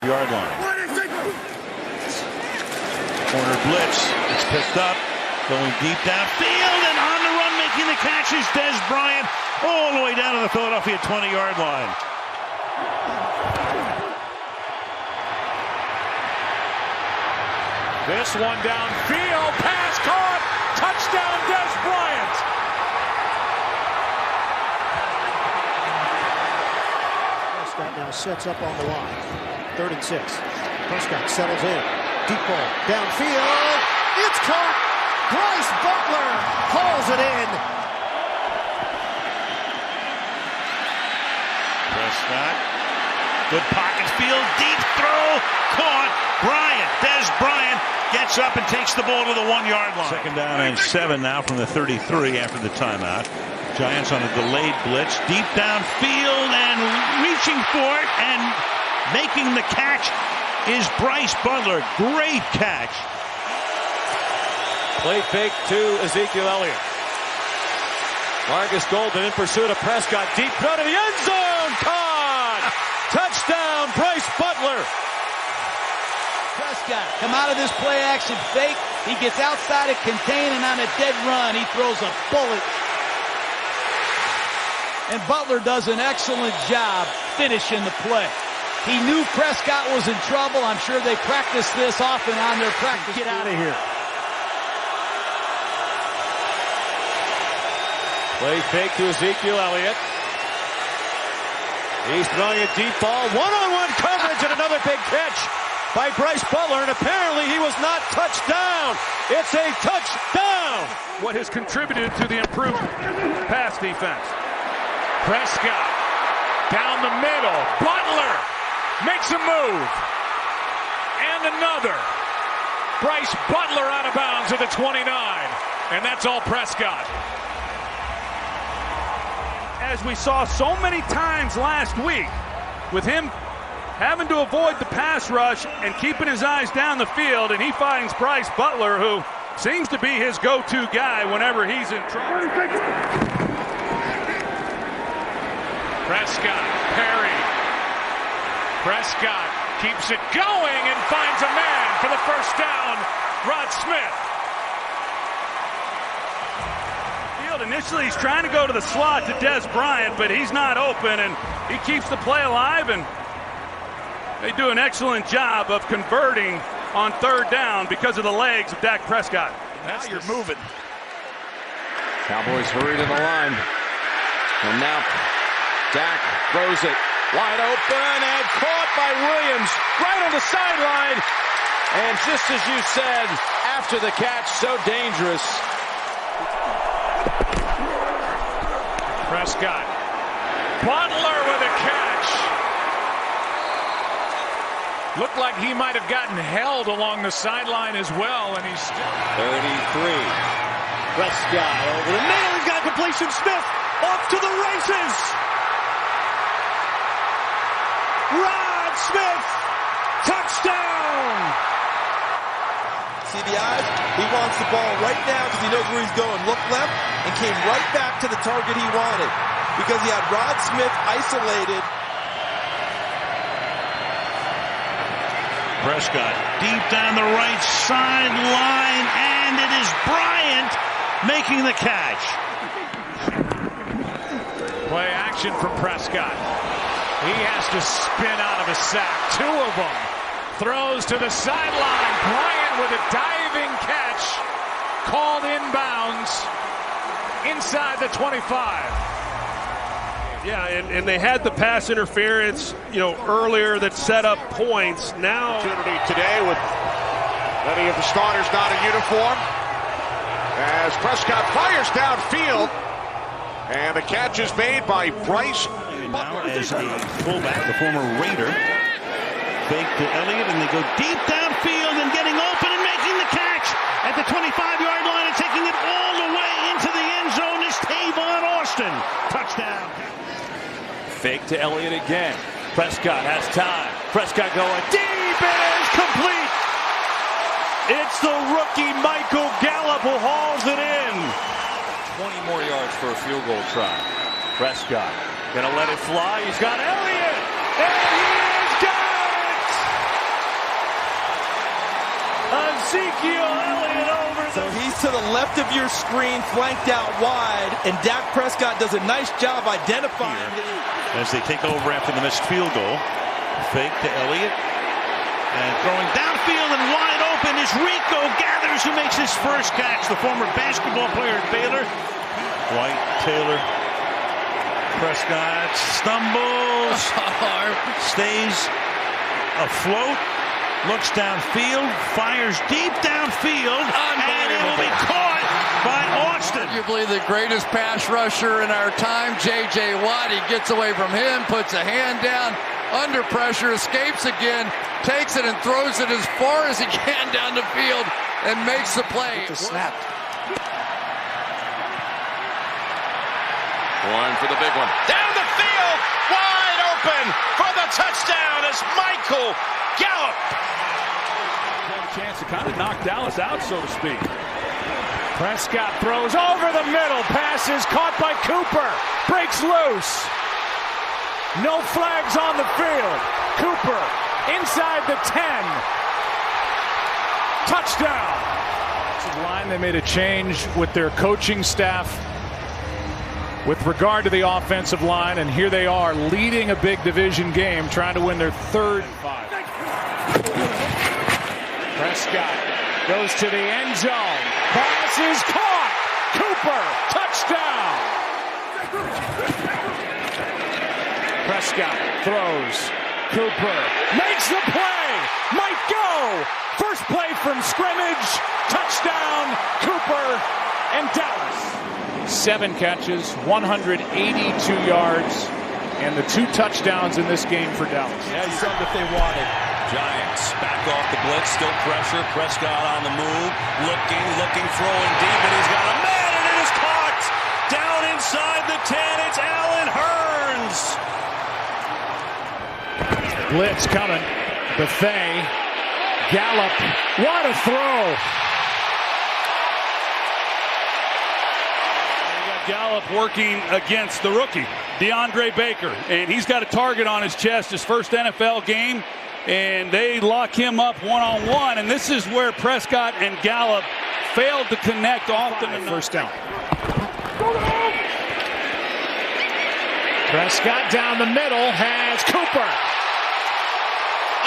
Yard line. Corner blitz. It's picked up. Going deep downfield and on the run making the catch is Dez Bryant all the way down to the Philadelphia 20-yard line. This one downfield. Pass caught. Touchdown Dez Bryant. Prescott now sets up on the line. 3rd and 6. Prescott settles in. Deep ball. Downfield. It's caught. Bryce Butler hauls it in. Prescott. Good pocket field. Deep throw. Caught. Bryant. Dez Bryant gets up and takes the ball to the 1-yard line. 2nd down and 7 now from the 33 after the timeout. Giants on a delayed blitz. Deep downfield and reaching for it and making the catch is Bryce Butler. Great catch. Play fake to Ezekiel Elliott. Marcus Golden in pursuit of Prescott. Deep throw to the end zone. Caught. Touchdown Bryce Butler. Prescott come out of this play action fake. He gets outside of contain and on a dead run he throws a bullet. And Butler does an excellent job finishing the play. He knew Prescott was in trouble. I'm sure they practiced this often on their practice. Get out of here. Play fake to Ezekiel Elliott. He's throwing a deep ball. One-on-one coverage and another big catch by Bryce Butler. And apparently he was not touched down. It's a touchdown. What has contributed to the improved pass defense. Prescott down the middle. Butler makes a move. And another. Bryce Butler out of bounds at the 29. And that's all Prescott. As we saw so many times last week, with him having to avoid the pass rush and keeping his eyes down the field, and he finds Bryce Butler, who seems to be his go-to guy whenever he's in trouble. Prescott, Perry. Prescott keeps it going and finds a man for the first down, Rod Smith. Initially, he's trying to go to the slot to Dez Bryant, but he's not open, and he keeps the play alive, and they do an excellent job of converting on 3rd down because of the legs of Dak Prescott. Now you're moving. Cowboys hurried in the line. And now Dak throws it wide open and caught by Williams right on the sideline. And just as you said, after the catch, so dangerous. Prescott. Butler with a catch. Looked like he might have gotten held along the sideline as well, and he's still 33. Prescott over the middle. He's got completion. Smith off to the races. Rod Smith. Touchdown. See the eyes? He wants the ball right now because he knows where he's going. Look left and came right back to the target he wanted because he had Rod Smith isolated. Prescott deep down the right sideline, and it is Bryant making the catch. play action from Prescott. He has to spin out of a sack. 2 of them. Throws to the sideline. Bryant with a diving catch. Called inbounds inside the 25. Yeah, and they had the pass interference, earlier that set up points. Now opportunity today with many of the starters not in uniform. As Prescott fires downfield, and the catch is made by Bryce. Now as a fullback, the former Raider, fake to Elliott, and they go deep downfield and getting open and making the catch at the 25-yard line and taking it all the way into the end zone is Tavon Austin. Touchdown. Fake to Elliott again. Prescott has time. Prescott going deep. It is complete. It's the rookie Michael Gallup who hauls it in. 20 more yards for a field goal try. Prescott gonna let it fly. He's got Elliott. And he has got it. Ezekiel Elliott over. So he's to the left of your screen, flanked out wide, and Dak Prescott does a nice job identifying as they take over after the missed field goal. Fake to Elliott. And throwing downfield and wide open is Rico Gathers, who makes his first catch. The former basketball player at Baylor. White, Taylor, Prescott stumbles, stays afloat, looks downfield, fires deep downfield, and it will be caught by Austin. Arguably the greatest pass rusher in our time, J.J. Watt. He gets away from him, puts a hand down, under pressure, escapes again, takes it and throws it as far as he can down the field and makes the play. Snap. One for the big one. Down the field, wide open for the touchdown is Michael Gallup. Had a chance to kind of knock Dallas out, so to speak. Prescott throws over the middle. Pass is caught by Cooper. Breaks loose. No flags on the field. Cooper inside the 10. Touchdown. Line, they made a change with their coaching staff with regard to the offensive line, and here they are leading a big division game, trying to win their third. Prescott goes to the end zone. Pass is caught. Cooper, touchdown. Prescott throws. Cooper makes the play. Might go. First play from scrimmage. Touchdown, Cooper and Dallas. 7 catches, 182 yards, and the 2 touchdowns in this game for Dallas. Yeah, you saw what they wanted. Giants back off the blitz, still pressure. Prescott on the move, looking, throwing deep, and he's got a man, and it is caught down inside the 10. It's Allen Hurns. Blitz coming. Buffet. Gallup. What a throw. Gallup working against the rookie, DeAndre Baker, and he's got a target on his chest, his first NFL game, and they lock him up one-on-one, and this is where Prescott and Gallup failed to connect often enough. First down. Prescott down the middle has Cooper.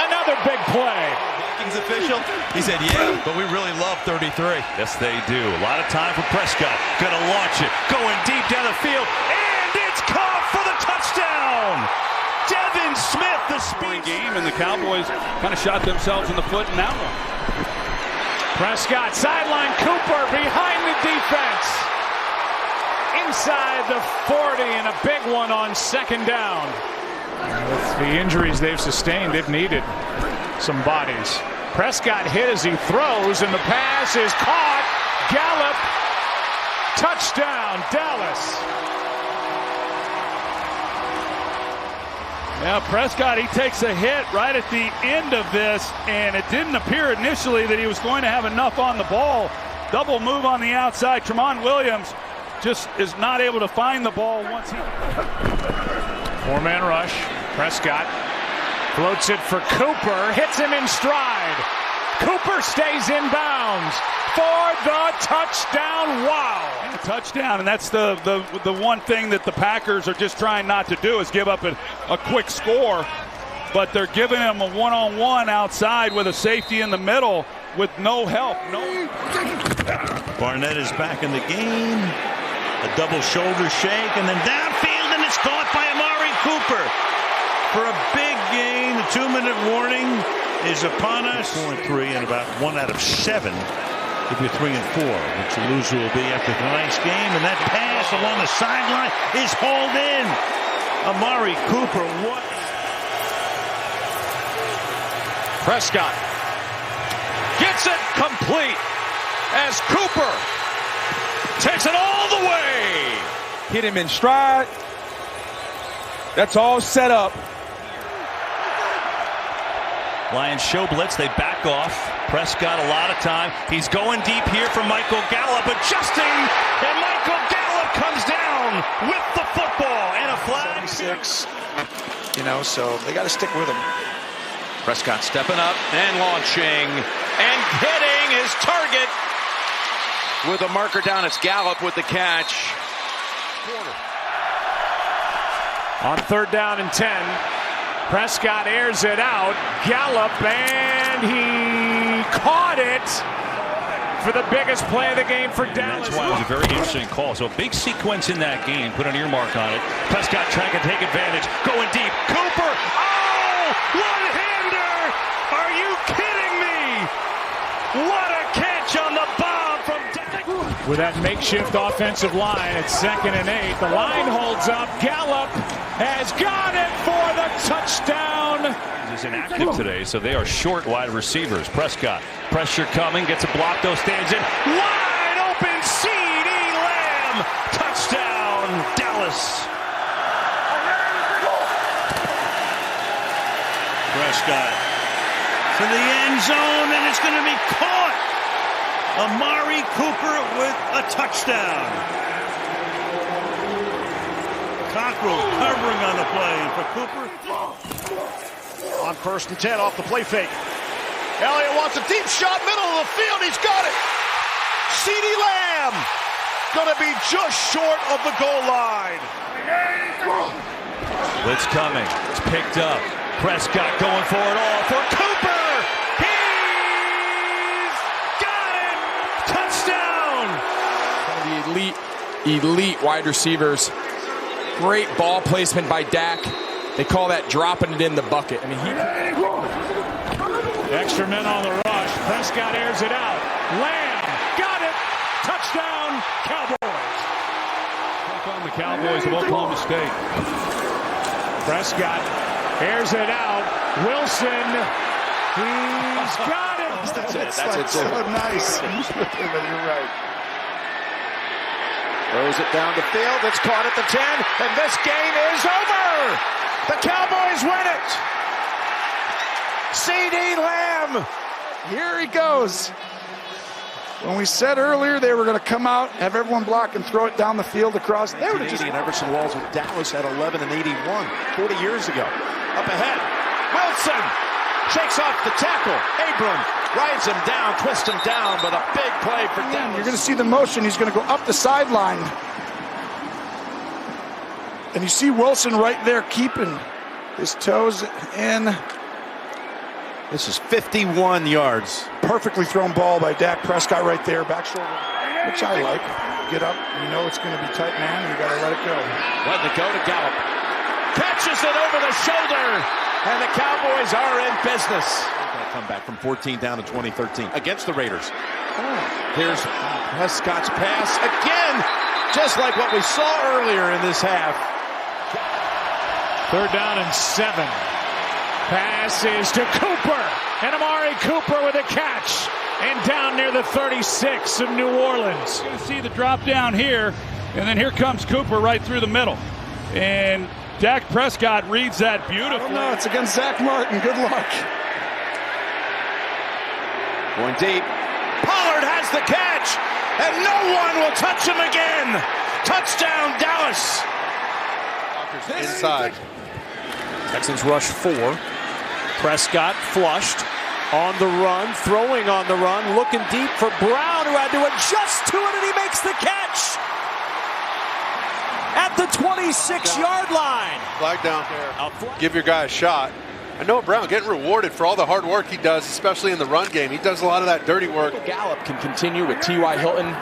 Another big play. Vikings official, he said, yeah, but we really love 33. Yes, they do. A lot of time for Prescott. Gonna launch it, going deep down the field, and it's caught for the touchdown. Devin Smith, the speed game, and the Cowboys kind of shot themselves in the foot in that one. Prescott sideline, Cooper behind the defense. Inside the 40, and a big one on second down. With the injuries they've sustained, they've needed some bodies. Prescott hit as he throws, and the pass is caught. Gallup, touchdown, Dallas. Now Prescott, he takes a hit right at the end of this, and it didn't appear initially that he was going to have enough on the ball. Double move on the outside. Tramon Williams just is not able to find the ball once he... 4-man rush. Prescott floats it for Cooper, hits him in stride. Cooper stays in bounds for the touchdown. Wow. And a touchdown, and that's the one thing that the Packers are just trying not to do is give up a quick score. But they're giving him a one-on-one outside with a safety in the middle with no help. Barnett is back in the game. A double shoulder shake, and then downfield, and it's caught by Amari Cooper. For a big gain, the 2-minute warning is upon us. 4-3 and about 1 out of 7 if you're 3-4, which the loser will be after tonight's game. And that pass along the sideline is hauled in. Amari Cooper, what? Prescott gets it complete as Cooper takes it all the way. Hit him in stride. That's all set up. Lions show blitz, they back off. Prescott a lot of time. He's going deep here for Michael Gallup, adjusting, and Michael Gallup comes down with the football and a flag. 76, so they got to stick with him. Prescott stepping up and launching. and hitting his target with a marker down. It's Gallup with the catch. On 3rd down and 10, Prescott airs it out. Gallup, and he caught it for the biggest play of the game for Dallas. That's why it was a very interesting call. So a big sequence in that game. Put an earmark on it. Prescott trying to take advantage. Going deep. Cooper. Oh! One-hander! Are you kidding me? What a catch on the bomb from Dak. With that makeshift offensive line at 2nd and 8, the line holds up. Gallup has got it for the touchdown. Is inactive today, so they are short wide receivers. Prescott, pressure coming, gets a block, though, stands in. Wide open, CeeDee Lamb. Touchdown, Dallas. Prescott to the end zone, and it's going to be caught. Amari Cooper with a touchdown. Cockrell covering on the play for Cooper. On 1st and 10 off the play fake. Elliott wants a deep shot, middle of the field. He's got it. CeeDee Lamb going to be just short of the goal line. Blitz coming. It's picked up. Prescott going for it all for Cooper. He's got it. Touchdown. The elite wide receivers. Great ball placement by Dak. They call that dropping it in the bucket. I mean, extra men on the rush. Prescott airs it out. Lamb got it. Touchdown, Cowboys. Take on the Cowboys of Oklahoma State. Prescott airs it out. Wilson. He's got it. That's it. So nice. You're right. Throws it down the field. It's caught at the 10, and this game is over. The Cowboys win it. CeeDee Lamb. Here he goes. When we said earlier they were going to come out, have everyone block and throw it down the field across. They would have just. Everson Walls with Dallas at 11 and 81, 40 years ago. Up ahead, Wilson shakes off the tackle. Abram rides him down, twists him down, but a big play for Dallas. You're going to see the motion. He's going to go up the sideline. And you see Wilson right there keeping his toes in. This is 51 yards. Perfectly thrown ball by Dak Prescott right there, back shoulder, which I like. Get up, you know it's going to be tight, man. You got to let it go. Letting it go to Gallup. Catches it over the shoulder, and the Cowboys are in business. Come back from 14 down to 2013 against the Raiders. Here's Prescott's pass again, just like what we saw earlier in this half. 3rd down and 7. Pass is to Cooper, and Amari Cooper with a catch, and down near the 36 of New Orleans. You see the drop down here, and then here comes Cooper right through the middle. And Dak Prescott reads that beautifully. Oh, no, it's against Zach Martin. Good luck. Going deep. Pollard has the catch, and no one will touch him again. Touchdown, Dallas. Inside. Texans rush 4. Prescott flushed on the run, throwing on the run, looking deep for Brown, who had to adjust to it, and he makes the catch at the 26-yard line. Flag down. Give your guy a shot. I know Brown getting rewarded for all the hard work he does, especially in the run game. He does a lot of that dirty work. Gallup can continue with T.Y. Hilton.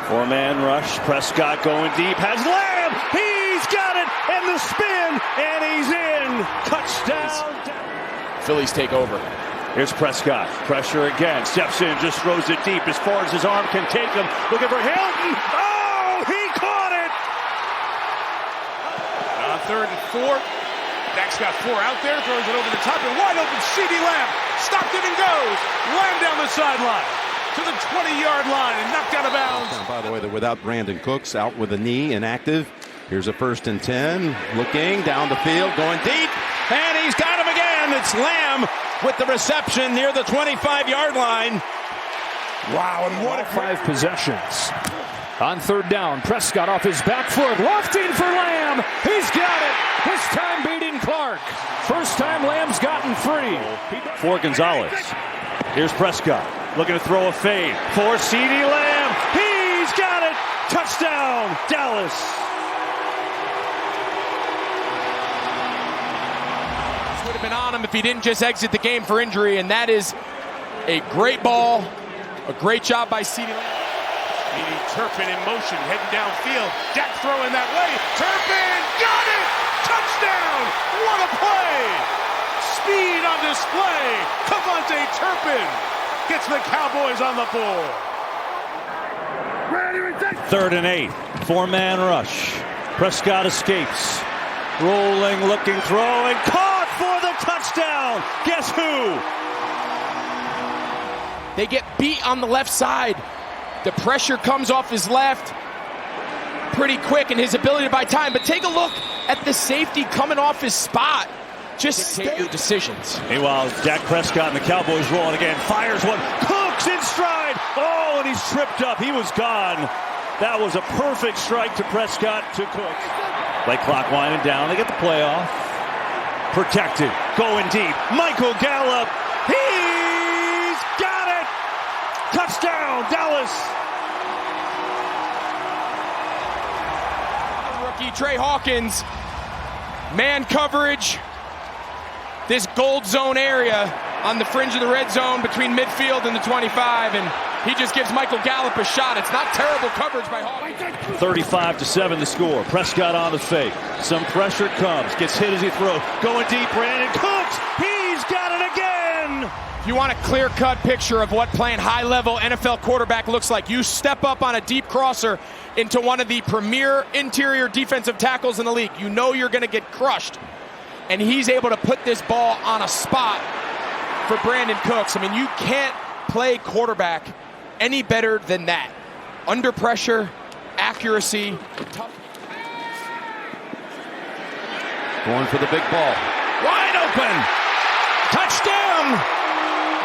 4-man rush. Prescott going deep. Has Lamb. He's got it. And the spin. And he's in. Touchdown. Phillies take over. Here's Prescott. Pressure again. Steps in. Just throws it deep as far as his arm can take him. Looking for Hilton. Oh, he caught it. 3rd and 4. Dak's got 4 out there. Throws it over the top. And wide open CeeDee Lamb. Stopped it and goes. Lamb down the sideline to the 20-yard line and knocked out of bounds. By the way, they're without Brandon Cooks, out with a knee, inactive. Here's a 1st and 10, looking down the field, going deep, And he's got him again. It's Lamb with the reception near the 25-yard line. Wow, and what 5 possessions. On 3rd down, Prescott off his back foot, lofting for Lamb. He's got it. This time beating Clark. First time Lamb's gotten free. For Gonzalez. Here's Prescott looking to throw a fade for CeeDee Lamb. He's got it. Touchdown, Dallas. This would have been on him if he didn't just exit the game for injury, and that is a great ball. A great job by CeeDee Lamb. Turpin in motion, heading downfield. Dak throwing that way. Turpin got it! Touchdown! What a play! Speed on display. Cavante Turpin gets the Cowboys on the board. 3rd and 8. 4-man rush. Prescott escapes. Rolling, looking, throwing. Caught for the touchdown. Guess who? They get beat on the left side. The pressure comes off his left pretty quick, and his ability to buy time. But take a look at the safety coming off his spot. Just take your decisions. Meanwhile, Dak Prescott and the Cowboys rolling again. Fires one. Cooks in stride. Oh, and he's tripped up. He was gone. That was a perfect strike to Prescott, to Cooks. Play clock winding down. They get the playoff. Protected. Going deep. Michael Gallup. He's got it. Touchdown, Dallas. Rookie Trey Hawkins. Man coverage. This gold zone area on the fringe of the red zone between midfield and the 25, and he just gives Michael Gallup a shot. It's not terrible coverage by Hawkins. 35-7 the score. Prescott on the fake. Some pressure comes. Gets hit as he throws. Going deep, Brandon Cooks. He's got it again. If you want a clear-cut picture of what playing high-level NFL quarterback looks like, you step up on a deep crosser into one of the premier interior defensive tackles in the league. You know you're going to get crushed. And he's able to put this ball on a spot for Brandon Cooks. I mean, you can't play quarterback any better than that. Under pressure, accuracy, tough. Going for the big ball. Wide open. Touchdown.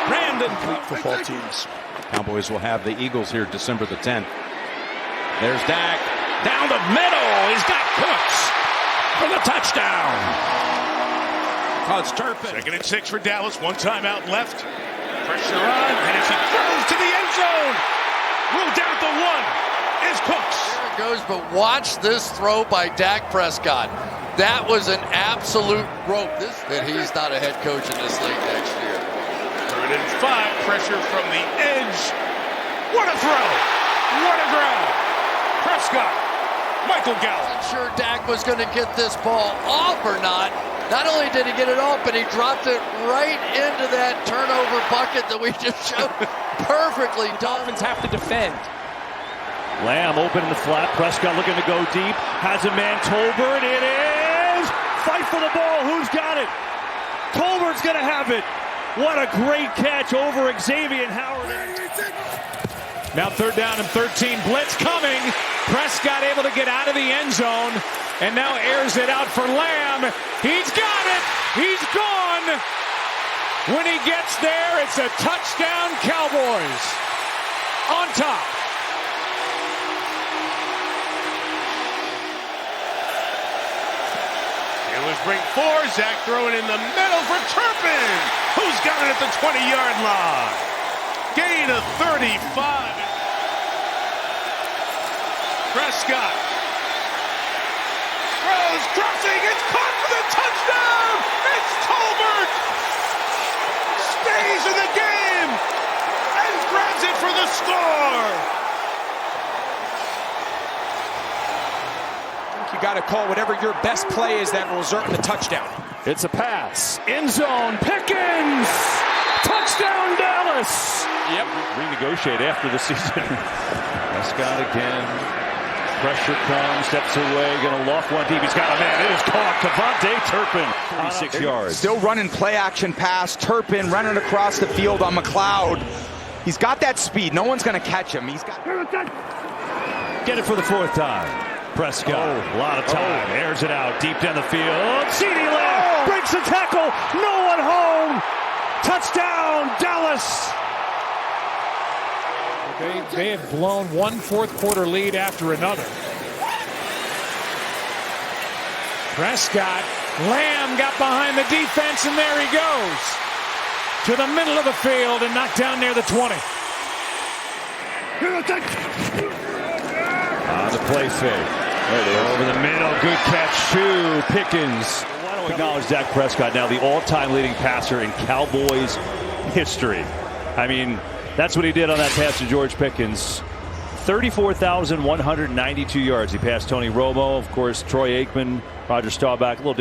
Brandon. Football teams. Cowboys will have the Eagles here December the 10th. There's Dak. Down the middle. He's got Cooks for the touchdown. Oh, it's Turpin. 2nd and 6 for Dallas. One timeout left. Pressure on. And as he throws to the end zone. Ruled down at the 1 is Cooks. There it goes, but watch this throw by Dak Prescott. That was an absolute rope. That he's not a head coach in this league next year. 3rd and 5. Pressure from the edge. What a throw. What a grab. Prescott. Michael Gallup. I'm sure Dak was going to get this ball off or not. Not only did he get it off, but he dropped it right into that turnover bucket that we just showed. Perfectly done. Dolphins have to defend. Lamb open in the flat. Prescott looking to go deep. Has a man. Tolbert. It is. Fight for the ball. Who's got it? Tolbert's going to have it. What a great catch over Xavier Howard. Now 3rd down and 13. Blitz coming. Prescott able to get out of the end zone. And now airs it out for Lamb. He's got it. He's gone. When he gets there, it's a touchdown, Cowboys. On top. Steelers bring 4. Zach throwing in the middle for Turpin. Who's got it at the 20-yard line? Gain of 35. Prescott. Throws, crossing, it's caught for the touchdown! It's Tolbert! Stays in the game! And grabs it for the score! I think you got to call whatever your best play is that will result in the touchdown. It's a pass. End zone. Pickens! Touchdown, Dallas! Yep. Renegotiate after the season. Prescott again. Pressure comes, steps away, going to loft one deep. He's got a man. It is caught. Cavante Turpin, 36 yards. Still running play action pass. Turpin running across the field on McLeod. He's got that speed. No one's going to catch him. He's got. Get it for the 4th time. Prescott, a lot of time. Airs it out deep down the field. CeeDee Lamb breaks the tackle. No one home. Touchdown, Dallas. They have blown one fourth-quarter lead after another. Prescott, Lamb got behind the defense, and there he goes. to the middle of the field and knocked down near the 20. On the play fake. Over the middle, good catch to Pickens. Why don't we acknowledge Dak Prescott now, the all-time leading passer in Cowboys history. I mean, that's what he did on that pass to George Pickens. 34,192 yards. He passed Tony Romo, of course, Troy Aikman, Roger Staubach. A little